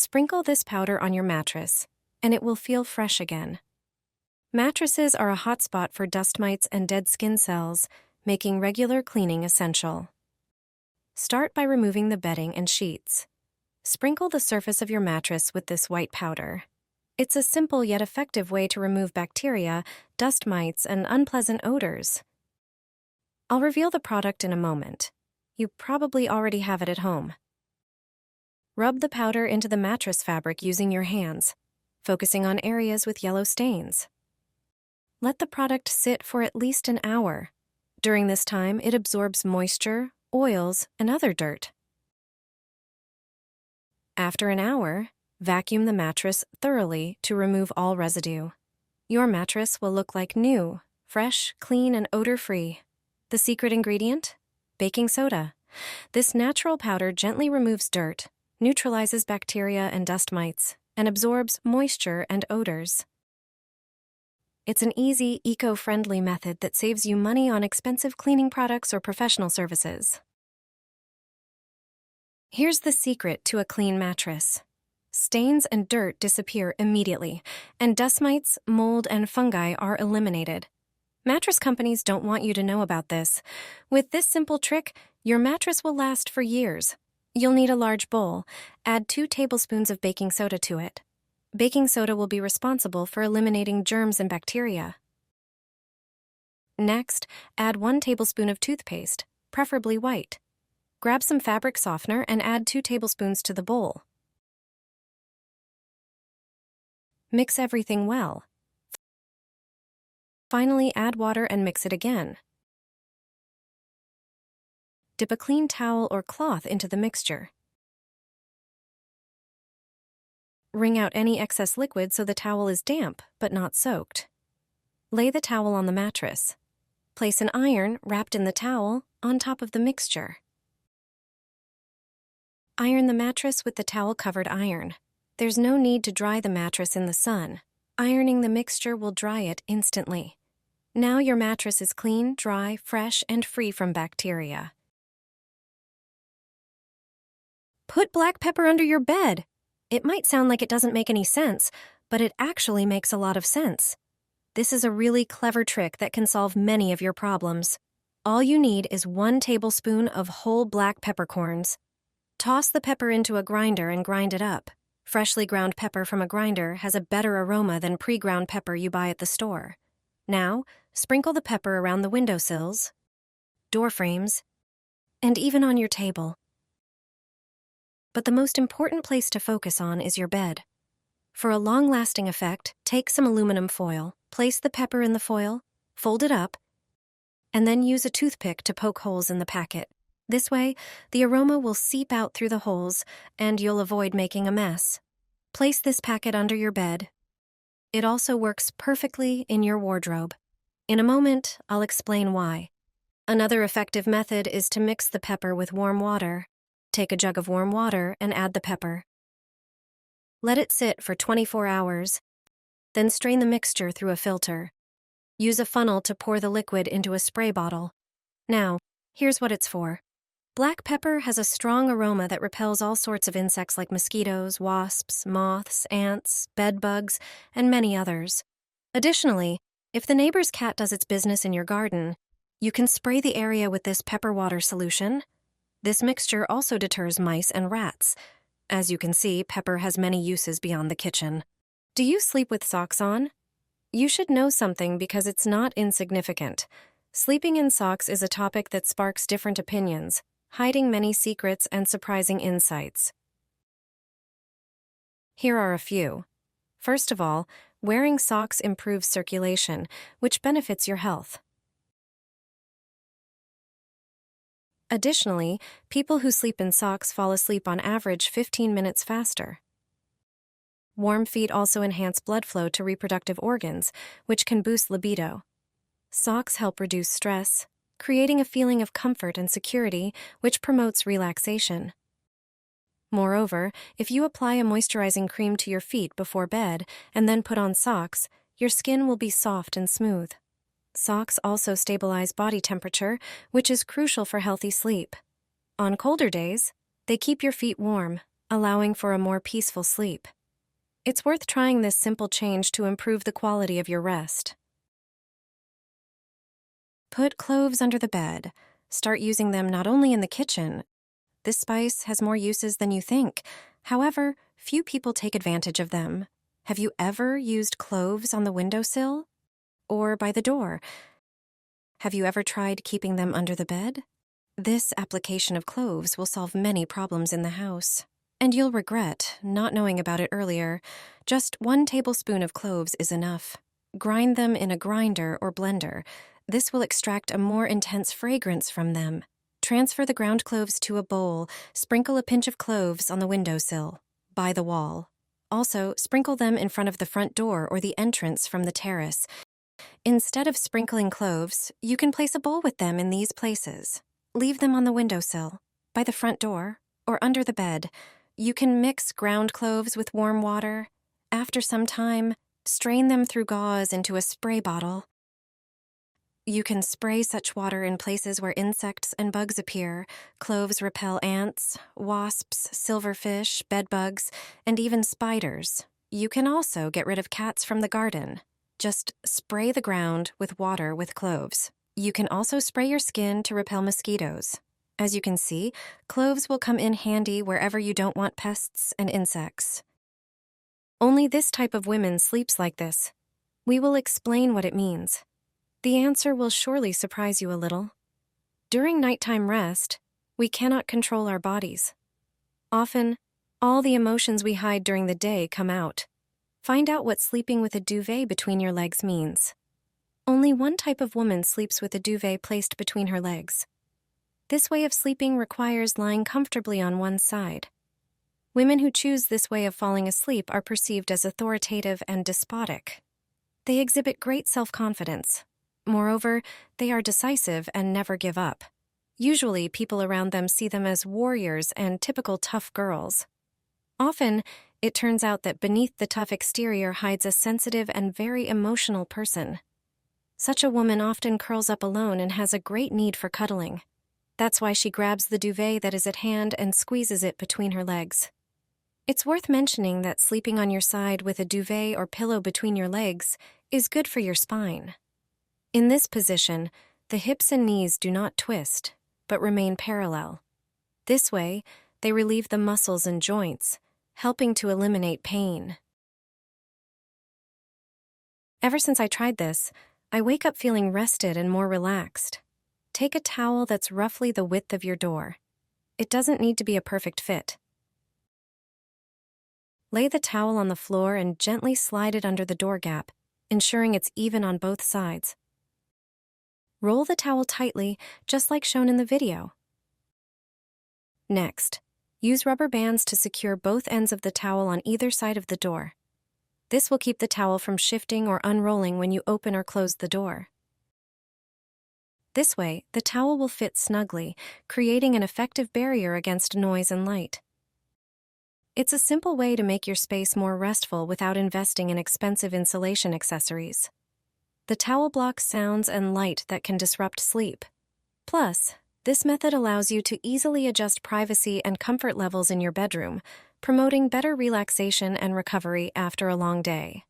Sprinkle this powder on your mattress, and it will feel fresh again. Mattresses are a hotspot for dust mites and dead skin cells, making regular cleaning essential. Start by removing the bedding and sheets. Sprinkle the surface of your mattress with this white powder. It's a simple yet effective way to remove bacteria, dust mites, and unpleasant odors. I'll reveal the product in a moment. You probably already have it at home. Rub the powder into the mattress fabric using your hands, focusing on areas with yellow stains. Let the product sit for at least an hour. During this time, it absorbs moisture, oils, and other dirt. After an hour, vacuum the mattress thoroughly to remove all residue. Your mattress will look like new, fresh, clean, and odor-free. The secret ingredient? Baking soda. This natural powder gently removes dirt, neutralizes bacteria and dust mites, and absorbs moisture and odors. It's an easy, eco-friendly method that saves you money on expensive cleaning products or professional services. Here's the secret to a clean mattress. Stains and dirt disappear immediately, and dust mites, mold, and fungi are eliminated. Mattress companies don't want you to know about this. With this simple trick, your mattress will last for years. You'll need a large bowl. Add 2 tablespoons of baking soda to it. Baking soda will be responsible for eliminating germs and bacteria. Next, add 1 tablespoon of toothpaste, preferably white. Grab some fabric softener and add 2 tablespoons to the bowl. Mix everything well. Finally, add water and mix it again. Dip a clean towel or cloth into the mixture. Wring out any excess liquid so the towel is damp but not soaked. Lay the towel on the mattress. Place an iron wrapped in the towel on top of the mixture. Iron the mattress with the towel-covered iron. There's no need to dry the mattress in the sun. Ironing the mixture will dry it instantly. Now your mattress is clean, dry, fresh, and free from bacteria. Put black pepper under your bed. It might sound like it doesn't make any sense, but it actually makes a lot of sense. This is a really clever trick that can solve many of your problems. All you need is 1 tablespoon of whole black peppercorns. Toss the pepper into a grinder and grind it up. Freshly ground pepper from a grinder has a better aroma than pre-ground pepper you buy at the store. Now, sprinkle the pepper around the windowsills, door frames, and even on your table. But the most important place to focus on is your bed. For a long-lasting effect, take some aluminum foil, place the pepper in the foil, fold it up, and then use a toothpick to poke holes in the packet. This way, the aroma will seep out through the holes, and you'll avoid making a mess. Place this packet under your bed. It also works perfectly in your wardrobe. In a moment, I'll explain why. Another effective method is to mix the pepper with warm water. Take a jug of warm water and add the pepper. Let it sit for 24 hours. Then strain the mixture through a filter. Use a funnel to pour the liquid into a spray bottle. Now, here's what it's for. Black pepper has a strong aroma that repels all sorts of insects like mosquitoes, wasps, moths, ants, bed bugs, and many others. Additionally, if the neighbor's cat does its business in your garden, you can spray the area with this pepper water solution. This mixture also deters mice and rats. As you can see, pepper has many uses beyond the kitchen. Do you sleep with socks on? You should know something because it's not insignificant. Sleeping in socks is a topic that sparks different opinions, hiding many secrets and surprising insights. Here are a few. First of all, wearing socks improves circulation, which benefits your health. Additionally, people who sleep in socks fall asleep on average 15 minutes faster. Warm feet also enhance blood flow to reproductive organs, which can boost libido. Socks help reduce stress, creating a feeling of comfort and security, which promotes relaxation. Moreover, if you apply a moisturizing cream to your feet before bed and then put on socks, your skin will be soft and smooth. Socks also stabilize body temperature, which is crucial for healthy sleep. On colder days, they keep your feet warm, allowing for a more peaceful sleep. It's worth trying this simple change to improve the quality of your rest. Put cloves under the bed. Start using them not only in the kitchen. This spice has more uses than you think. However, few people take advantage of them. Have you ever used cloves on the windowsill? Or by the door? Have you ever tried keeping them under the bed? This application of cloves will solve many problems in the house. And you'll regret not knowing about it earlier. Just 1 tablespoon of cloves is enough. Grind them in a grinder or blender. This will extract a more intense fragrance from them. Transfer the ground cloves to a bowl. Sprinkle a pinch of cloves on the windowsill, by the wall. Also, sprinkle them in front of the front door or the entrance from the terrace. Instead of sprinkling cloves, you can place a bowl with them in these places. Leave them on the windowsill, by the front door, or under the bed. You can mix ground cloves with warm water. After some time, strain them through gauze into a spray bottle. You can spray such water in places where insects and bugs appear. Cloves repel ants, wasps, silverfish, bedbugs, and even spiders. You can also get rid of cats from the garden. Just spray the ground with water with cloves. You can also spray your skin to repel mosquitoes. As you can see, cloves will come in handy wherever you don't want pests and insects. Only this type of woman sleeps like this. We will explain what it means. The answer will surely surprise you a little. During nighttime rest, we cannot control our bodies. Often, all the emotions we hide during the day come out. Find out what sleeping with a duvet between your legs means. Only one type of woman sleeps with a duvet placed between her legs. This way of sleeping requires lying comfortably on one side. Women who choose this way of falling asleep are perceived as authoritative and despotic. They exhibit great self-confidence. Moreover, they are decisive and never give up. Usually, people around them see them as warriors and typical tough girls. Often, it turns out that beneath the tough exterior hides a sensitive and very emotional person. Such a woman often curls up alone and has a great need for cuddling. That's why she grabs the duvet that is at hand and squeezes it between her legs. It's worth mentioning that sleeping on your side with a duvet or pillow between your legs is good for your spine. In this position, the hips and knees do not twist, but remain parallel. This way, they relieve the muscles and joints, helping to eliminate pain. Ever since I tried this, I wake up feeling rested and more relaxed. Take a towel that's roughly the width of your door. It doesn't need to be a perfect fit. Lay the towel on the floor and gently slide it under the door gap, ensuring it's even on both sides. Roll the towel tightly, just like shown in the video. Next, use rubber bands to secure both ends of the towel on either side of the door. This will keep the towel from shifting or unrolling when you open or close the door. This way, the towel will fit snugly, creating an effective barrier against noise and light. It's a simple way to make your space more restful without investing in expensive insulation accessories. The towel blocks sounds and light that can disrupt sleep. Plus, this method allows you to easily adjust privacy and comfort levels in your bedroom, promoting better relaxation and recovery after a long day.